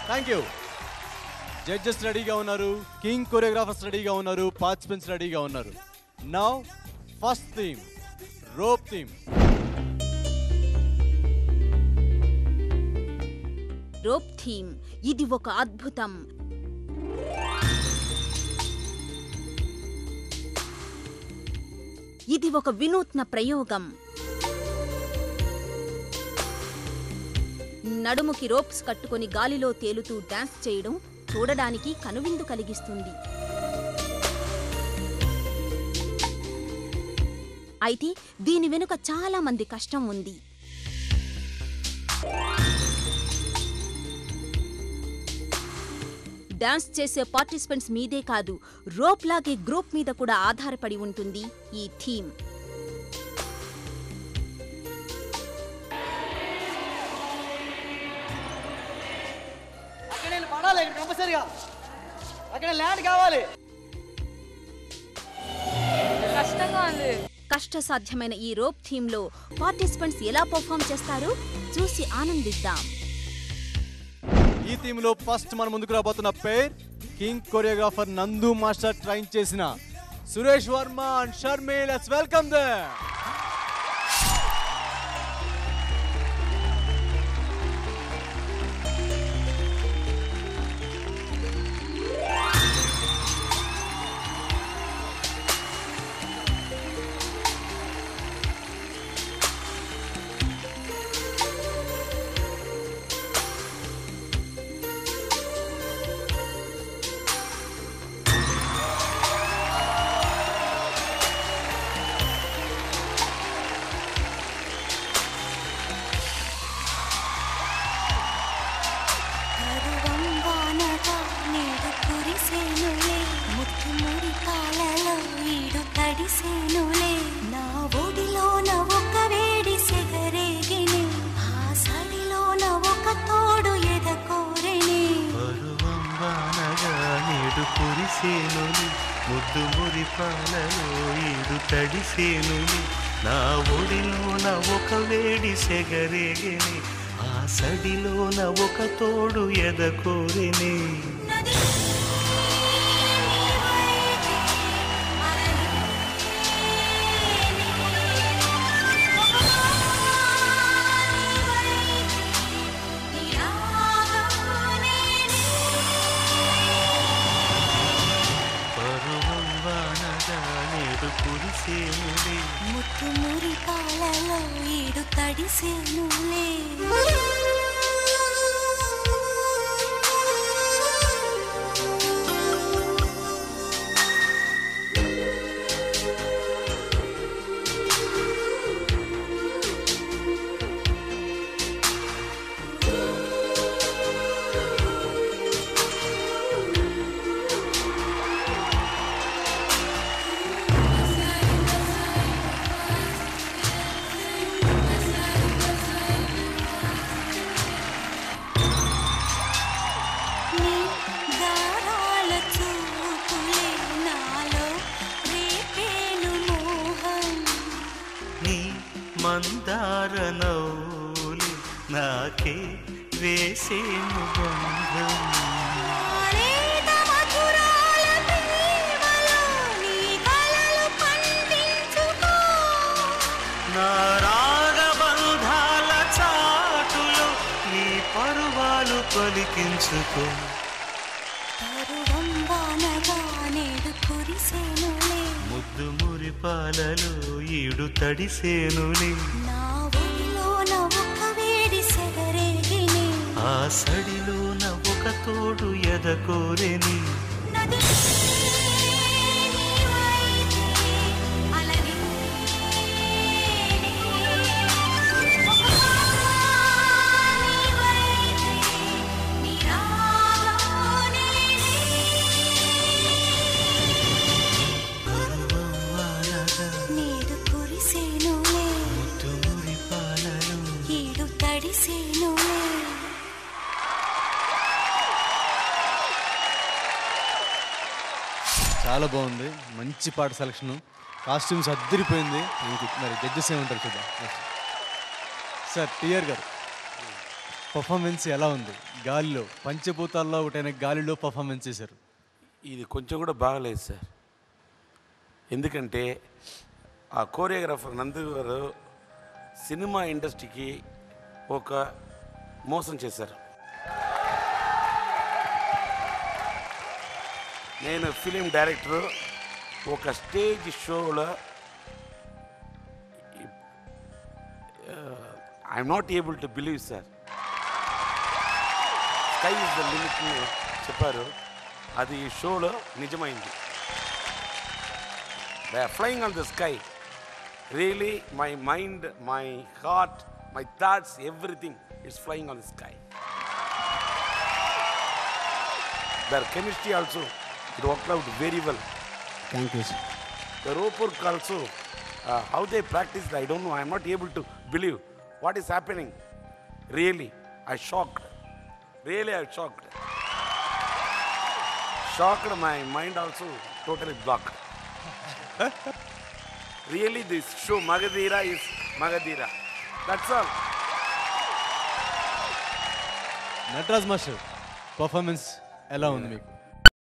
Thank you. Judges రెడీగా ఉన్నారు, king choreographers రెడీగా ఉన్నారు, పార్టిసిపెంట్స్ రెడీగా ఉన్నారు. Now first theme, rope theme. Rope theme ఇది ఒక అద్భుతం. ఇది ఒక వినూత్న ప్రయోగం. నడుముకి రోప్స్ కట్టుకొని గాలిలో తేలుతూ డాన్స్ చేయడం చూడడానికి కనువిందు కలిగిస్తుంది. అయితే దీని వెనుక చాలా మంది కష్టం ఉంది. డాన్స్ చేసే పార్టిసిపెంట్స్ మీదే కాదు, రోప్ లాగే గ్రూప్ మీద కూడా ఆధారపడి ఉంటుంది ఈ థీమ్. కష్టసాధ్యమైన ఈ రోప్ థీమ్ లో పార్టిసిపెంట్స్ ఎలా పర్ఫార్మ్ చేస్తారో చూసి ఆనందిద్దాం. ఈ థీమ్ లో ఫస్ట్ మన ముందుకు రాబోతున్న పేర్ కింగ్ కొరియోగ్రాఫర్ నందు మాస్టర్ ట్రైన్ చేసిన Suresh Varma and Sharmi. Let's welcome them. ముద్దు మురిపాలలో ఈడు తడిసేనుని, నా ఒడిలోన ఒక వేడి సెగరేగిని, ఆ సడిలోన ఒక తోడు ఎదకోరిని. ముత్తు మురి పాలలో ఈడు తడిసేనులే. మందారనౌలి నాకే వేసేను బంధం, నా రాగబంధాల చాటులో నీ పరువాలు పలికించుకో. ముద్దు మురిపాలలో ఈడు తడిసేనులే, ఆ సడిలోన ఒక తోడు ఎదకోరెని. చాలా బాగుంది, మంచి పాట సెలక్షన్, కాస్ట్యూమ్స్ అద్దరిపోయింది. మరి జడ్జెస్ ఏమంటారు చూద్దాం. సార్ టిఆర్ గారు, పర్ఫార్మెన్స్ ఎలా ఉంది? గాలిలో పంచభూతాల్లో ఒకటైన గాలిలో పర్ఫార్మెన్స్ చేశారు. ఇది కొంచెం కూడా బాగలేదు సార్. ఎందుకంటే ఆ కోరియోగ్రాఫర్ నందు గారు సినిమా ఇండస్ట్రీకి ఒక మోసం చేశారు. నేను ఫిలిం డైరెక్టర్, ఒక స్టేజ్ షోలో I'm not able to believe sir. Sky is the limit చెప్పారు. అది ఈ షోలో నిజమైంది. They are flying on the sky. Really my mind, my heart, my thoughts, everything it's flying on the sky. Their chemistry also it worked out very well. Thank you sir. The rope work also, how they practiced, I don't know. I am not able to believe what is happening. Really, I shocked. Really, I shocked. Shocked, my mind also totally blocked. Really, this show Magadhira is Magadhira. That's all. Nataraj master performance ఎలా ఉంది మీకు?